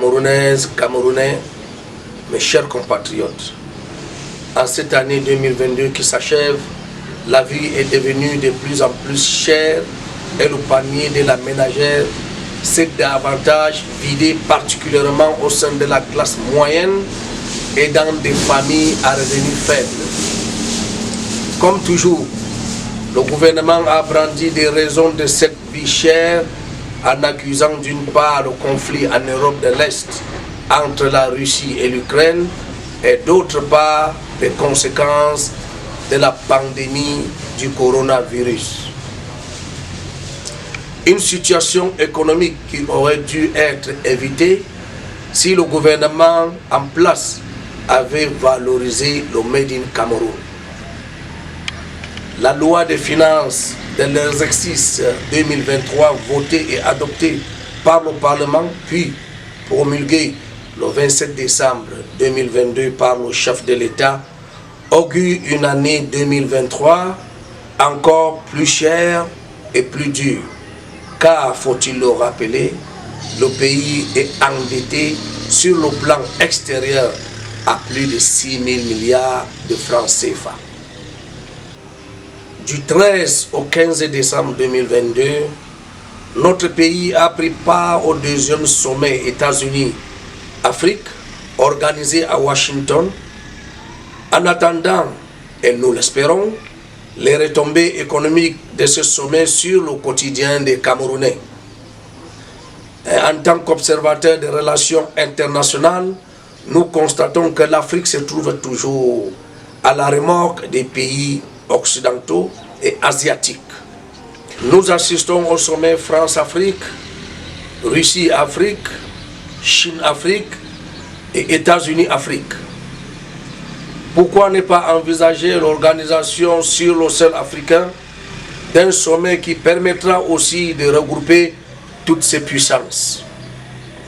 Camerounaises, Camerounais, mes chers compatriotes, en cette année 2022 qui s'achève, la vie est devenue de plus en plus chère et le panier de la ménagère s'est davantage vidé, particulièrement au sein de la classe moyenne et dans des familles à revenus faibles. Comme toujours, le gouvernement a brandi des raisons de cette vie chère en accusant d'une part le conflit en Europe de l'Est entre la Russie et l'Ukraine et d'autre part les conséquences de la pandémie du coronavirus. Une situation économique qui aurait dû être évitée si le gouvernement en place avait valorisé le Made in Cameroun. La loi des finances de l'exercice 2023 votée et adoptée par le Parlement, puis promulguée le 27 décembre 2022 par le chef de l'État, augure une année 2023 encore plus chère et plus dure. Car, faut-il le rappeler, le pays est endetté sur le plan extérieur à plus de 6 000 milliards de francs CFA. Du 13 au 15 décembre 2022, notre pays a pris part au deuxième sommet États-Unis-Afrique organisé à Washington. En attendant, et nous l'espérons, les retombées économiques de ce sommet sur le quotidien des Camerounais. Et en tant qu'observateur des relations internationales, nous constatons que l'Afrique se trouve toujours à la remorque des pays occidentaux et asiatiques. Nous assistons au sommet France-Afrique, Russie-Afrique, Chine-Afrique et États-Unis-Afrique. Pourquoi ne pas envisager l'organisation sur le sol africain d'un sommet qui permettra aussi de regrouper toutes ces puissances?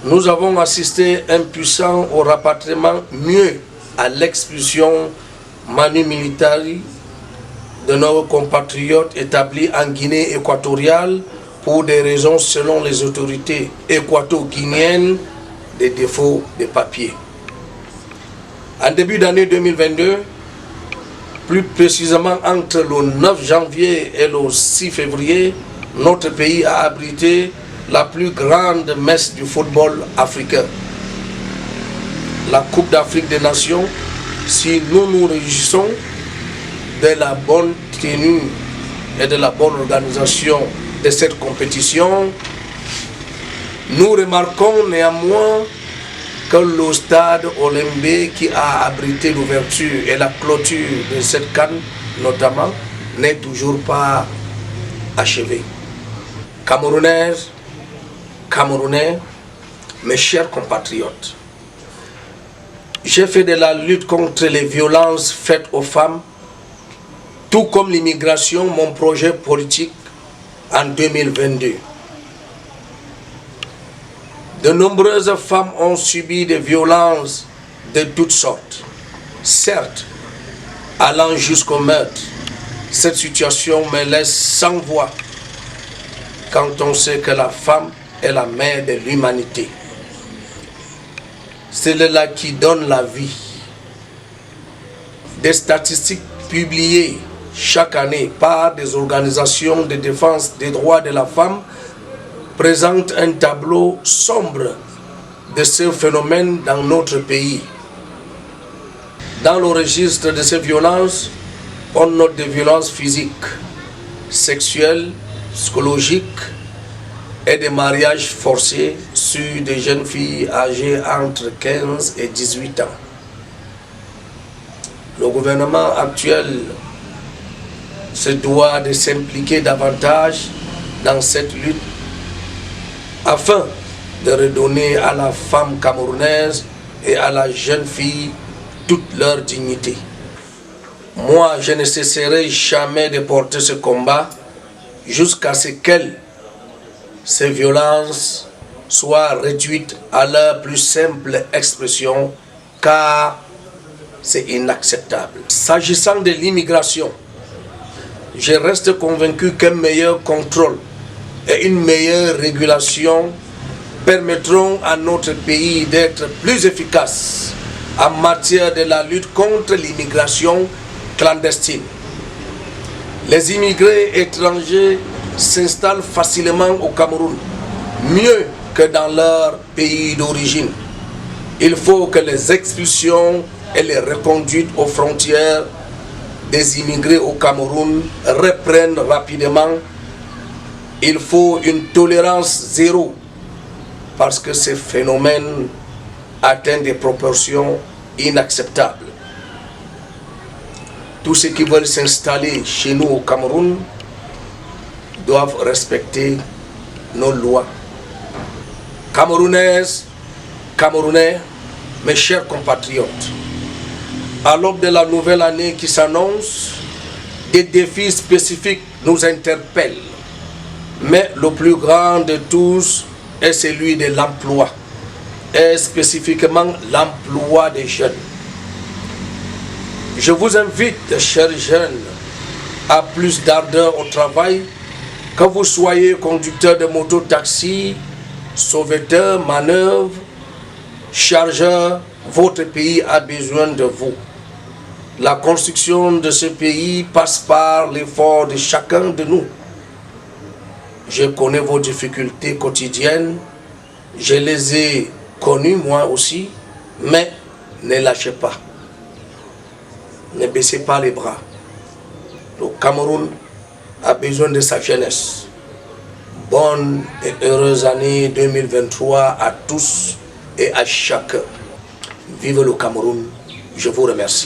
Nous avons assisté impuissants au rapatriement, mieux à l'expulsion manu militari de nos compatriotes établis en Guinée équatoriale pour des raisons, selon les autorités équato-guinéennes, des défauts de papier. En début d'année 2022, plus précisément entre le 9 janvier et le 6 février, notre pays a abrité la plus grande messe du football africain. La Coupe d'Afrique des Nations, si nous nous réjouissons de la bonne tenue et de la bonne organisation de cette compétition, nous remarquons néanmoins que le stade Olembe qui a abrité l'ouverture et la clôture de cette CAN notamment n'est toujours pas achevé. Camerounaises, Camerounais, mes chers compatriotes, j'ai fait de la lutte contre les violences faites aux femmes, tout comme l'immigration, mon projet politique en 2022. De nombreuses femmes ont subi des violences de toutes sortes, certes allant jusqu'au meurtre. Cette situation me laisse sans voix quand on sait que la femme est la mère de l'humanité. C'est là qui donne la vie. Des statistiques publiées chaque année par des organisations de défense des droits de la femme présente un tableau sombre de ce phénomène dans notre pays. Dans le registre de ces violences, on note des violences physiques, sexuelles, psychologiques et des mariages forcés sur des jeunes filles âgées entre 15 et 18 ans. Le gouvernement actuel se doit de s'impliquer davantage dans cette lutte afin de redonner à la femme camerounaise et à la jeune fille toute leur dignité. Moi, je ne cesserai jamais de porter ce combat jusqu'à ce qu'elles, ces violences, soient réduites à leur plus simple expression, car c'est inacceptable. S'agissant de l'immigration, je reste convaincu qu'un meilleur contrôle et une meilleure régulation permettront à notre pays d'être plus efficace en matière de la lutte contre l'immigration clandestine. Les immigrés étrangers s'installent facilement au Cameroun, mieux que dans leur pays d'origine. Il faut que les expulsions et les reconduites aux frontières des immigrés au Cameroun reprennent rapidement. Il faut une tolérance zéro parce que ces phénomènes atteignent des proportions inacceptables. Tous ceux qui veulent s'installer chez nous au Cameroun doivent respecter nos lois. Camerounaises, Camerounais, mes chers compatriotes, à l'aube de la nouvelle année qui s'annonce, des défis spécifiques nous interpellent. Mais le plus grand de tous est celui de l'emploi, et spécifiquement l'emploi des jeunes. Je vous invite, chers jeunes, à plus d'ardeur au travail, que vous soyez conducteur de moto-taxi, sauveteur, manœuvre, chargeur, votre pays a besoin de vous. La construction de ce pays passe par l'effort de chacun de nous. Je connais vos difficultés quotidiennes, je les ai connues moi aussi, mais ne lâchez pas. Ne baissez pas les bras. Le Cameroun a besoin de sa jeunesse. Bonne et heureuse année 2023 à tous et à chacun. Vive le Cameroun. Je vous remercie.